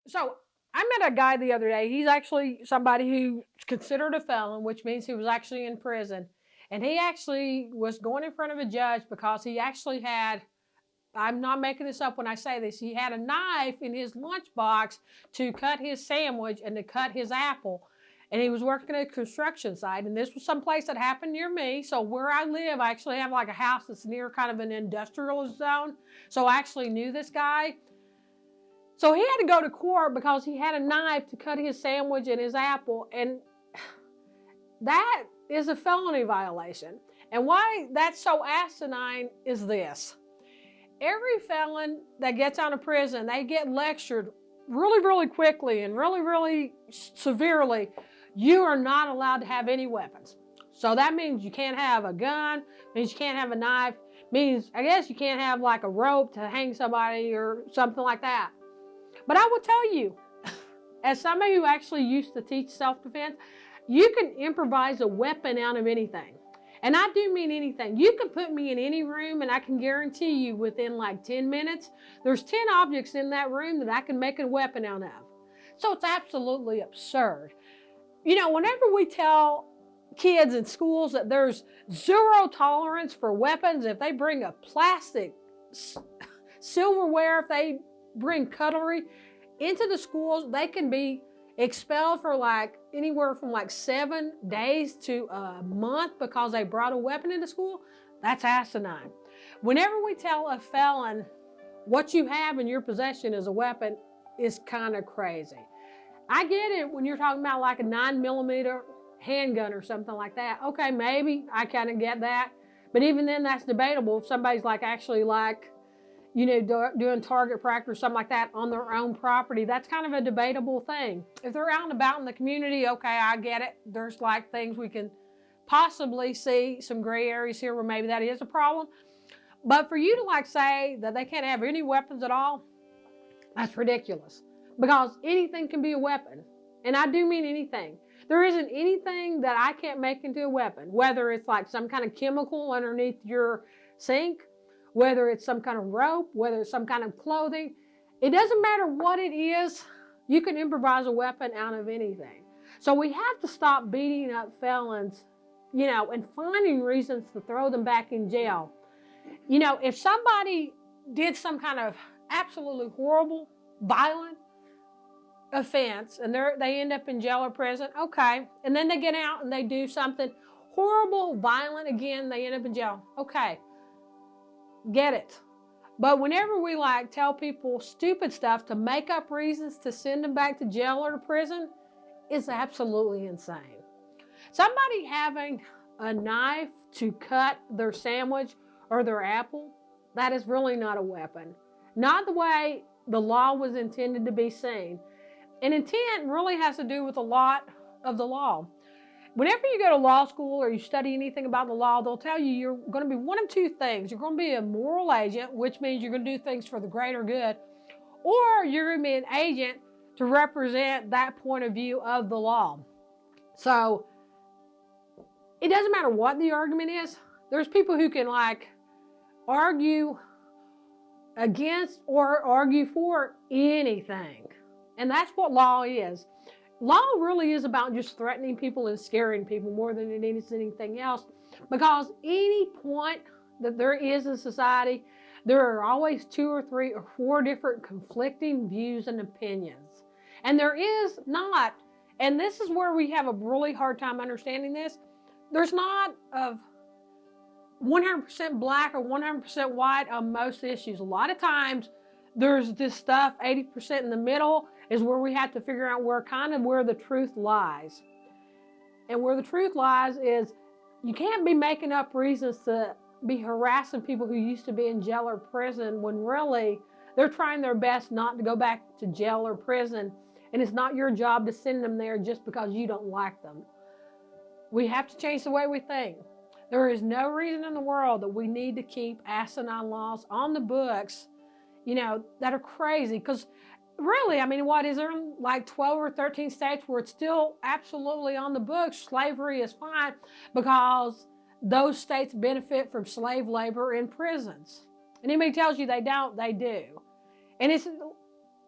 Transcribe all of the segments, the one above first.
So I met a guy the other day. He's actually somebody who's considered a felon, which means he was actually in prison. And he actually was going in front of a judge because he actually had, I'm not making this up when I say this, he had a knife in his lunchbox to cut his sandwich and to cut his apple. And he was working at a construction site, and this was someplace that happened near me. So where I live, I actually have like a house that's near kind of an industrial zone. So I actually knew this guy. So he had to go to court because he had a knife to cut his sandwich and his apple, and that is a felony violation. And why that's so asinine is this. Every felon that gets out of prison, they get lectured really, really quickly and really, really severely. You are not allowed to have any weapons. So that means you can't have a gun, means you can't have a knife, means I guess you can't have like a rope to hang somebody or something like that. But I will tell you, as somebody who actually used to teach self-defense, you can improvise a weapon out of anything. And I do mean anything. You can put me in any room and I can guarantee you within like 10 minutes, there's 10 objects in that room that I can make a weapon out of. So it's absolutely absurd. You know, whenever we tell kids in schools that there's zero tolerance for weapons, if they bring a plastic silverware, if they bring cutlery into the schools, they can be expelled for like anywhere from like 7 days to a month because they brought a weapon into school. That's asinine. Whenever we tell a felon what you have in your possession as a weapon is kind of crazy. I get it when you're talking about like a 9mm handgun or something like that. Okay, maybe I kind of get that. But even then, that's debatable. If somebody's like actually like, you know, doing target practice or something like that on their own property, that's kind of a debatable thing. If they're out and about in the community, okay, I get it. There's like things we can possibly see, some gray areas here where maybe that is a problem. But for you to like say that they can't have any weapons at all, that's ridiculous. Because anything can be a weapon. And I do mean anything. There isn't anything that I can't make into a weapon, whether it's like some kind of chemical underneath your sink, whether it's some kind of rope, whether it's some kind of clothing. It doesn't matter what it is, you can improvise a weapon out of anything. So we have to stop beating up felons, you know, and finding reasons to throw them back in jail. You know, if somebody did some kind of absolutely horrible, violent offense and they end up in jail or prison, okay, and then they get out and they do something horrible, violent again, they end up in jail, okay. Get it. But whenever we like tell people stupid stuff to make up reasons to send them back to jail or to prison, it's absolutely insane. Somebody having a knife to cut their sandwich or their apple, that is really not a weapon. Not the way the law was intended to be seen. And intent really has to do with a lot of the law. Whenever you go to law school or you study anything about the law, they'll tell you you're going to be one of two things. You're going to be a moral agent, which means you're going to do things for the greater good, or you're going to be an agent to represent that point of view of the law. So it doesn't matter what the argument is. There's people who can like argue against or argue for anything. And that's what law is. Law really is about just threatening people and scaring people more than it is anything else. Because any point that there is in society, there are always 2 or 3 or 4 different conflicting views and opinions. And there is not, and this is where we have a really hard time understanding this, there's not of 100% black or 100% white on most issues. A lot of times there's this stuff, 80% in the middle, is where we have to figure out where the truth lies. And where the truth lies is you can't be making up reasons to be harassing people who used to be in jail or prison when really they're trying their best not to go back to jail or prison. And it's not your job to send them there just because you don't like them. We have to change the way we think. There is no reason in the world that we need to keep asinine laws on the books, you know, that are crazy. Because really, I mean, what is there like 12 or 13 states where it's still absolutely on the books? Slavery is fine because those states benefit from slave labor in prisons. And anybody tells you they don't, they do. And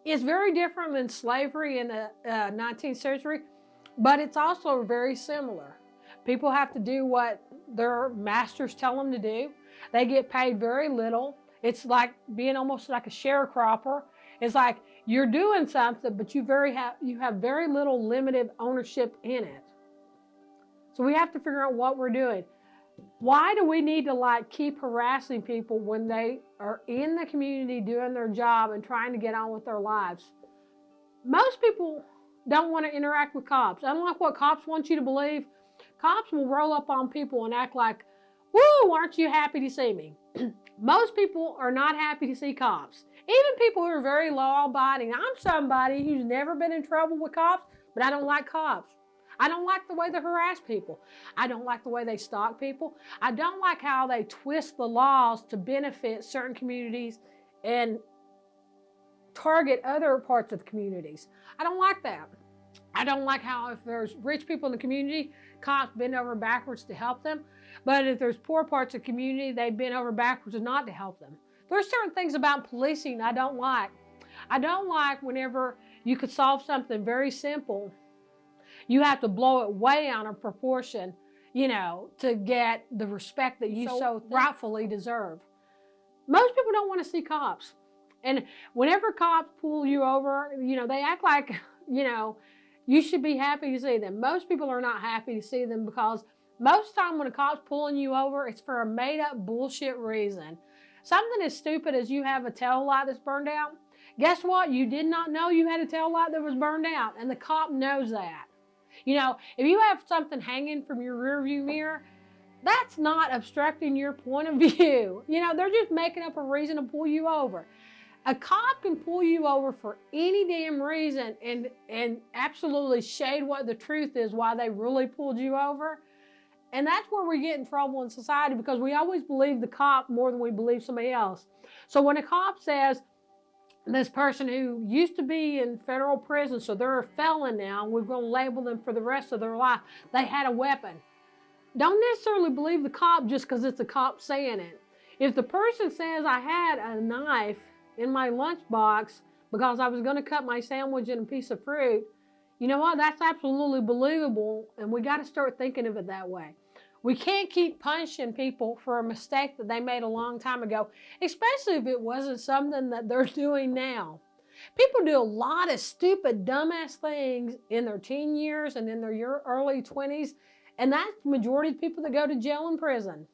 It's very different than slavery in the 19th century, but it's also very similar. People have to do what their masters tell them to do. They get paid very little. It's like being almost like a sharecropper. It's like you're doing something, but you have very little limited ownership in it. So we have to figure out what we're doing. Why do we need to like keep harassing people when they are in the community doing their job and trying to get on with their lives? Most people don't want to interact with cops. Unlike what cops want you to believe, cops will roll up on people and act like, woo, aren't you happy to see me? Most people are not happy to see cops. Even people who are very law-abiding. I'm somebody who's never been in trouble with cops, but I don't like cops. I don't like the way they harass people. I don't like the way they stalk people. I don't like how they twist the laws to benefit certain communities and target other parts of the communities. I don't like that. I don't like how if there's rich people in the community, cops bend over backwards to help them. But if there's poor parts of the community, they bend over backwards not to help them. There's certain things about policing I don't like. I don't like whenever you could solve something very simple, you have to blow it way out of proportion, to get the respect that you so rightfully deserve. Most people don't want to see cops. And whenever cops pull you over, they act like, you should be happy to see them. Most people are not happy to see them because most of the time when a cop's pulling you over, it's for a made-up bullshit reason. Something as stupid as you have a tail light that's burned out. Guess what? You did not know you had a tail light that was burned out, and the cop knows that. If you have something hanging from your rearview mirror, that's not obstructing your point of view. They're just making up a reason to pull you over. A cop can pull you over for any damn reason and absolutely shade what the truth is why they really pulled you over. And that's where we get in trouble in society because we always believe the cop more than we believe somebody else. So when a cop says, this person who used to be in federal prison, so they're a felon now, and we're going to label them for the rest of their life, they had a weapon. Don't necessarily believe the cop just because it's a cop saying it. If the person says, I had a knife in my lunchbox because I was going to cut my sandwich in a piece of fruit, you know what? That's absolutely believable, and we got to start thinking of it that way. We can't keep punishing people for a mistake that they made a long time ago, especially if it wasn't something that they're doing now. People do a lot of stupid, dumbass things in their teen years and in their early 20s, and that's the majority of people that go to jail and prison.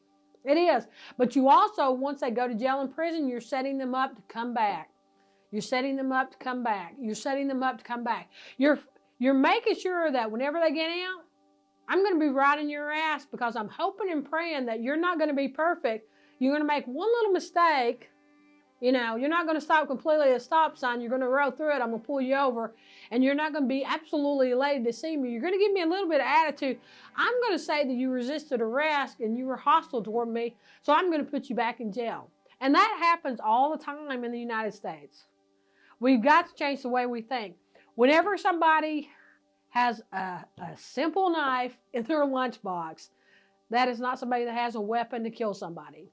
It is. But you also, once they go to jail and prison, you're setting them up to come back. You're setting them up to come back. You're setting them up to come back. You're making sure that whenever they get out, I'm going to be riding your ass because I'm hoping and praying that you're not going to be perfect. You're going to make one little mistake. You're not going to stop completely at a stop sign. You're going to roll through it. I'm going to pull you over. And you're not going to be absolutely elated to see me. You're going to give me a little bit of attitude. I'm going to say that you resisted arrest and you were hostile toward me. So I'm going to put you back in jail. And that happens all the time in the United States. We've got to change the way we think. Whenever somebody has a simple knife in their lunchbox, that is not somebody that has a weapon to kill somebody.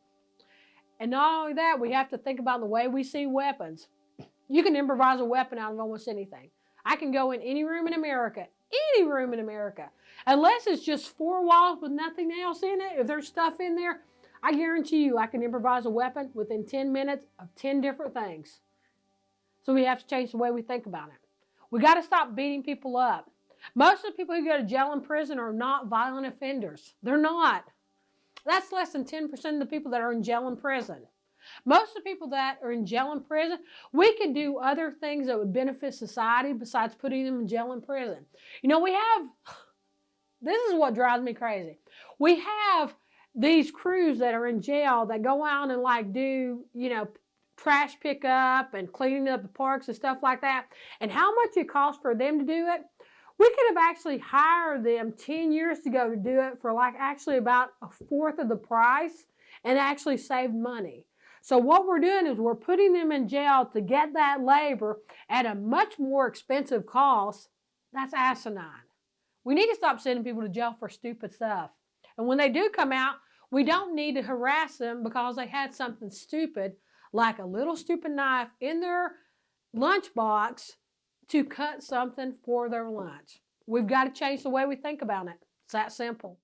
And not only that, we have to think about the way we see weapons. You can improvise a weapon out of almost anything. I can go in any room in America, unless it's just four walls with nothing else in it. If there's stuff in there, I guarantee you I can improvise a weapon within 10 minutes of 10 different things. So we have to change the way we think about it. We got to stop beating people up. Most of the people who go to jail and prison are not violent offenders. They're not. That's less than 10% of the people that are in jail and prison. Most of the people that are in jail and prison, we could do other things that would benefit society besides putting them in jail and prison. This is what drives me crazy. We have these crews that are in jail that go out and do, trash pickup and cleaning up the parks and stuff like that. And how much it costs for them to do it. We could have actually hired them 10 years ago to do it for actually about a fourth of the price and actually saved money. So what we're doing is we're putting them in jail to get that labor at a much more expensive cost. That's asinine. We need to stop sending people to jail for stupid stuff. And when they do come out, we don't need to harass them because they had something stupid, like a little stupid knife in their lunchbox to cut something for their lunch. We've got to change the way we think about it. It's that simple.